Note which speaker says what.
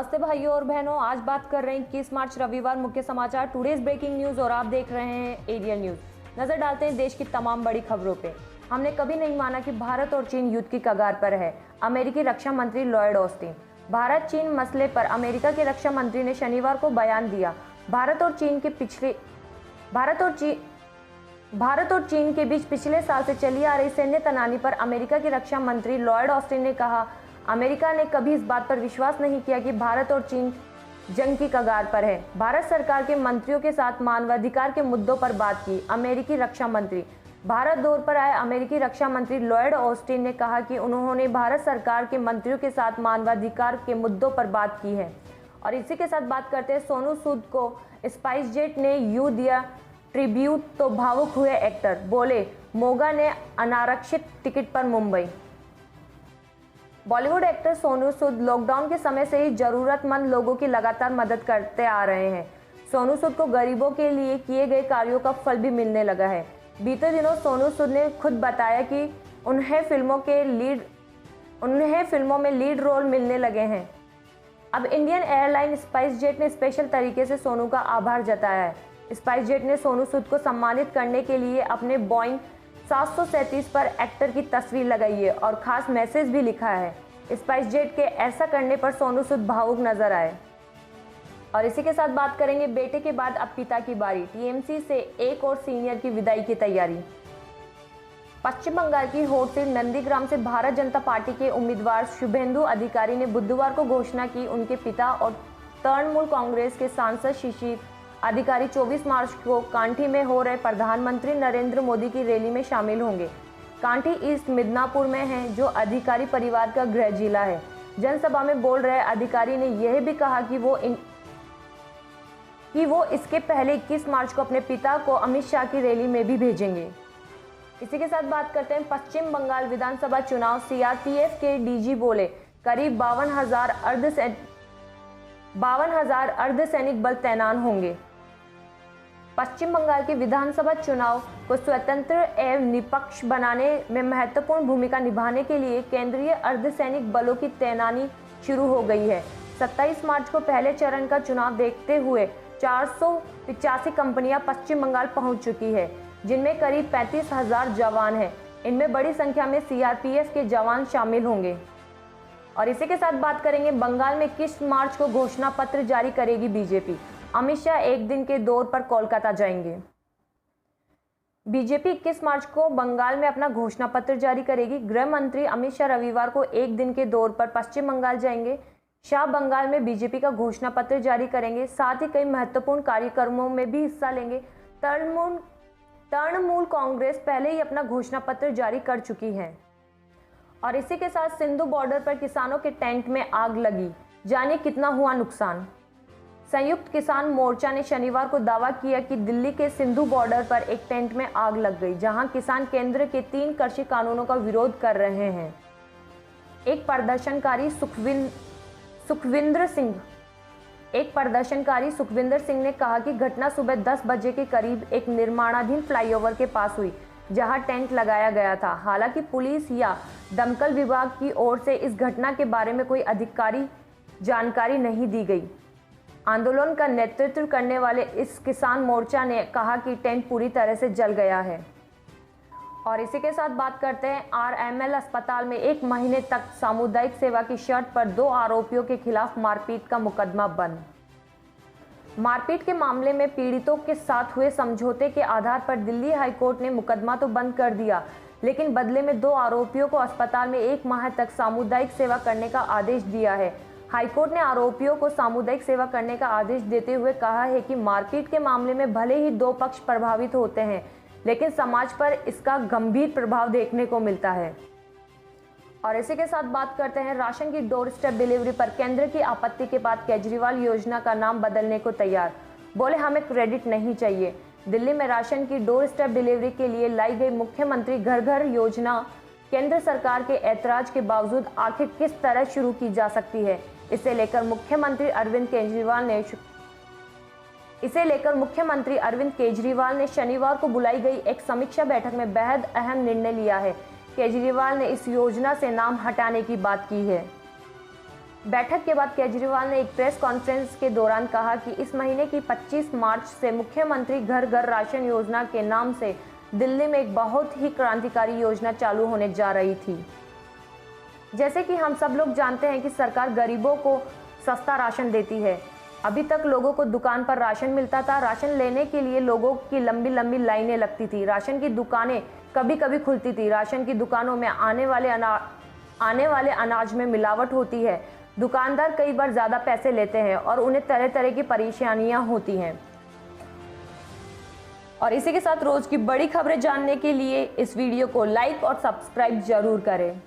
Speaker 1: नमस्ते भाइयों और बहनों, आज बात कर रहे हैं 21 मार्च रविवार मुख्य समाचार टुडेज ब्रेकिंग न्यूज और आप देख रहे हैं एरियल न्यूज। नजर डालते हैं देश की तमाम बड़ी खबरों पे। हमने कभी नहीं माना कि भारत और चीन युद्ध की कगार पर है, अमेरिकी रक्षा मंत्री लॉयड ऑस्टिन। भारत चीन मसले पर अमेरिका के रक्षा मंत्री ने शनिवार को बयान दिया। भारत और चीन के बीच पिछले साल से चली आ रही सैन्य तनानी पर अमेरिका के रक्षा मंत्री लॉयड ऑस्टिन ने कहा, अमेरिका ने कभी इस बात पर विश्वास नहीं किया कि भारत और चीन जंग की कगार पर है। भारत सरकार के मंत्रियों के साथ मानवाधिकार के मुद्दों पर बात की। अमेरिकी रक्षा मंत्री भारत दौरे पर आए अमेरिकी रक्षा मंत्री लॉयड ऑस्टिन ने कहा कि उन्होंने भारत सरकार के मंत्रियों के साथ मानवाधिकार के मुद्दों पर बात की है। और इसी के साथ बात करते हैं सोनू सूद को स्पाइस जेट ने यूं दिया ट्रिब्यूट तो भावुक हुए एक्टर, बोले मोगा ने अनारक्षित टिकट पर मुंबई। बॉलीवुड एक्टर सोनू सूद लॉकडाउन के समय से ही जरूरतमंद लोगों की लगातार मदद करते आ रहे हैं। सोनू सूद को गरीबों के लिए किए गए कार्यों का फल भी मिलने लगा है। बीते दिनों सोनू सूद ने खुद बताया कि उन्हें फिल्मों में लीड रोल मिलने लगे हैं। अब इंडियन एयरलाइन स्पाइस जेट ने स्पेशल तरीके से सोनू का आभार जताया है। स्पाइस जेट ने सोनू सूद को सम्मानित करने के लिए अपने बोइंग 737 पर एक्टर की तस्वीर लगाई है और खास मैसेज भी लिखा है। स्पाइस जेट के ऐसा करने पर सोनू सूद भावुक नजर आए। और इसी के साथ बात करेंगे बेटे के बाद अब पिता की बारी, टीएमसी से एक और सीनियर की विदाई की तैयारी। पश्चिम बंगाल की होटल नंदीग्राम से भारत जनता पार्टी के उम्मीदवार शुभेंदु अधिकारी ने बुधवार को घोषणा की उनके पिता और तृणमूल कांग्रेस के सांसद शिशिर अधिकारी 24 मार्च को कांठी में हो रहे प्रधानमंत्री नरेंद्र मोदी की रैली में शामिल होंगे। कांठी ईस्ट मिदनापुर में है, जो अधिकारी परिवार का गृह जिला है। जनसभा में बोल रहे अधिकारी ने यह भी कहा कि वो इसके पहले 21 मार्च को अपने पिता को अमित शाह की रैली में भी भेजेंगे। इसी के साथ बात करते हैं पश्चिम बंगाल विधानसभा चुनाव। सीआरपीएफ के डीजी बोले करीब 52,000 अर्धसैनिक बल तैनात होंगे। पश्चिम बंगाल के विधानसभा चुनाव को स्वतंत्र एवं निष्पक्ष बनाने में महत्वपूर्ण भूमिका निभाने के लिए केंद्रीय अर्धसैनिक बलों की तैनाती शुरू हो गई है। 27 मार्च को पहले चरण का चुनाव देखते हुए 485 कंपनियां पश्चिम बंगाल पहुंच चुकी है, जिनमें करीब 35,000 जवान हैं। इनमें बड़ी संख्या में सीआरपीएफ के जवान शामिल होंगे। और इसी के साथ बात करेंगे बंगाल में 21 मार्च को घोषणा पत्र जारी करेगी बीजेपी। अमित शाह एक दिन के दौरे पर कोलकाता जाएंगे। बीजेपी 21 मार्च को बंगाल में अपना घोषणा पत्र जारी करेगी। गृह मंत्री अमित शाह रविवार को एक दिन के दौरे पर पश्चिम बंगाल जाएंगे। शाह बंगाल में बीजेपी का घोषणा पत्र जारी करेंगे, साथ ही कई महत्वपूर्ण कार्यक्रमों में भी हिस्सा लेंगे। तृणमूल कांग्रेस पहले ही अपना घोषणा पत्र जारी कर चुकी है। और इसी के साथ सिंधु बॉर्डर पर किसानों के टेंट में आग लगी, जानिए कितना हुआ नुकसान। संयुक्त किसान मोर्चा ने शनिवार को दावा किया कि दिल्ली के सिंधु बॉर्डर पर एक टेंट में आग लग गई, जहां किसान केंद्र के 3 कृषि कानूनों का विरोध कर रहे हैं। एक प्रदर्शनकारी सुखविंदर सिंह ने कहा कि घटना सुबह 10 बजे के करीब एक निर्माणाधीन फ्लाईओवर के पास हुई, जहां टेंट लगाया गया था। हालांकि पुलिस या दमकल विभाग की ओर से इस घटना के बारे में कोई आधिकारिक जानकारी नहीं दी गई। आंदोलन का नेतृत्व करने वाले इस किसान मोर्चा ने कहा कि टेंट पूरी तरह से जल गया है। और इसी के साथ बात करते हैं आरएमएल अस्पताल में 1 महीने तक सामुदायिक सेवा की शर्त पर 2 आरोपियों के खिलाफ मारपीट का मुकदमा बंद। मारपीट के मामले में पीड़ितों के साथ हुए समझौते के आधार पर दिल्ली हाईकोर्ट ने मुकदमा तो बंद कर दिया, लेकिन बदले में 2 आरोपियों को अस्पताल में 1 माह तक सामुदायिक सेवा करने का आदेश दिया है। हाईकोर्ट ने आरोपियों को सामुदायिक सेवा करने का आदेश देते हुए कहा है कि मारपीट के मामले में भले ही 2 पक्ष प्रभावित होते हैं, लेकिन समाज पर इसका गंभीर प्रभाव देखने को मिलता है। और इसी के साथ बात करते हैं राशन की डोर स्टेप डिलीवरी पर केंद्र की आपत्ति के बाद केजरीवाल योजना का नाम बदलने को तैयार, बोले हमें क्रेडिट नहीं चाहिए। दिल्ली में राशन की डोर स्टेप डिलीवरी के लिए लाई गई मुख्यमंत्री घर घर योजना केंद्र सरकार के ऐतराज के बावजूद आखिर किस तरह शुरू की जा सकती है, इसे लेकर मुख्यमंत्री अरविंद केजरीवाल ने शनिवार को बुलाई गई एक समीक्षा बैठक में बेहद अहम निर्णय लिया है। केजरीवाल ने इस योजना से नाम हटाने की बात की है। बैठक के बाद केजरीवाल ने एक प्रेस कॉन्फ्रेंस के दौरान कहा कि इस महीने की 25 मार्च से मुख्यमंत्री घर घर राशन योजना के नाम से दिल्ली में एक बहुत ही क्रांतिकारी योजना चालू होने जा रही थी। जैसे कि हम सब लोग जानते हैं कि सरकार गरीबों को सस्ता राशन देती है। अभी तक लोगों को दुकान पर राशन मिलता था। राशन लेने के लिए लोगों की लंबी लंबी लाइनें लगती थी। राशन की दुकानें कभी कभी खुलती थी। राशन की दुकानों में आने वाले अनाज में मिलावट होती है। दुकानदार कई बार ज़्यादा पैसे लेते हैं और उन्हें तरह तरह की परेशानियां होती हैं। और इसी के साथ रोज़ की बड़ी खबरें जानने के लिए इस वीडियो को लाइक और सब्सक्राइब जरूर करें।